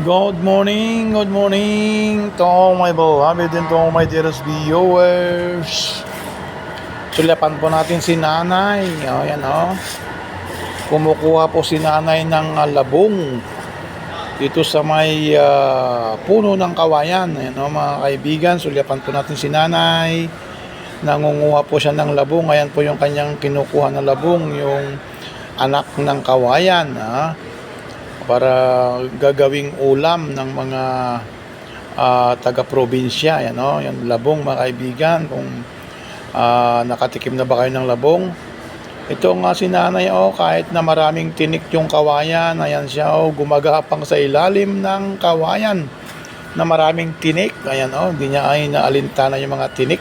Good morning to all my beloved and to all my dearest viewers. Sulapan po natin si nanay. Ayan Kumukuha po si nanay ng labong dito sa may puno ng kawayan. Ayan mga kaibigan, sulapan po natin si nanay. Nangunguha po siya ng labong. Ayan po yung kanyang kinukuha na labong, yung anak ng kawayan. Para gagawing ulam ng mga taga-probinsya. Yan labong mga kaibigan. Kung nakatikim na ba kayo ng labong, ito nga si nanay kahit na maraming tinik yung kawayan, ayan siya gumagapang sa ilalim ng kawayan na maraming tinik. Ayan hindi niya ay naalintana yung mga tinik.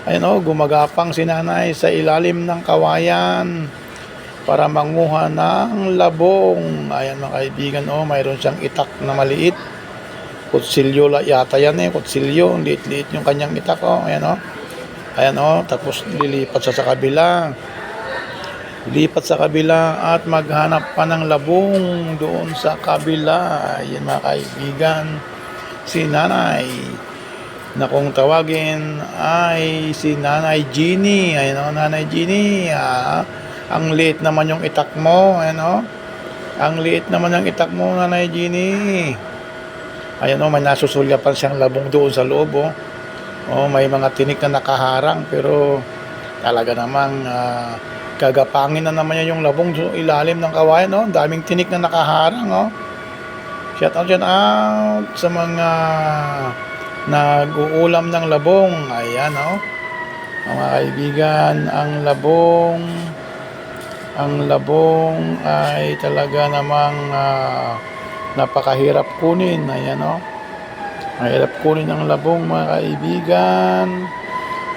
Ayan gumagapang si nanay sa ilalim ng kawayan para manguha ng labong. Ayan mga kaibigan, mayroon siyang itak na maliit. Kutsilyo yata yan kutsilyo, liit-liit yung kanyang itak Ayan tapos lilipat siya sa kabila. Lipat sa kabila at maghanap pa ng labong doon sa kabila. Ayan mga kaibigan, si nanay na kung tawagin ay si Nanay Jeannie. Ayan Nanay Jeannie, ang liit naman yung itak mo. Ang liit naman yung itak mo, Nanay Jeannie. Ayan may nasusulyapan siyang labong doon sa loob may mga tinik na nakaharang, pero talaga namang gagapangin na naman yung labong sa ilalim ng kawayan. Daming tinik na nakaharang Shout out sa mga nag-uulam ng labong. Ayan mga kaibigan, ang labong ay talaga namang napakahirap kunin. Ayan mahirap kunin ang labong mga kaibigan,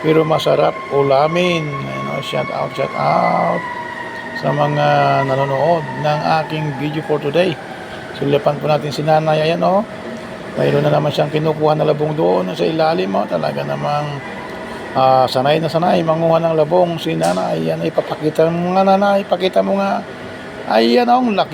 pero masarap ulamin. Ayan shout out sa mga nanonood ng aking video for today. Sulapan po natin si nanay. Ayan mayroon na naman siyang kinukuha na labong doon sa ilalim talaga namang sanay na sanay manguha ng labong si nanay. Ayan ipapakita mo nga nanay, pakita mo nga. Ayan ang laki.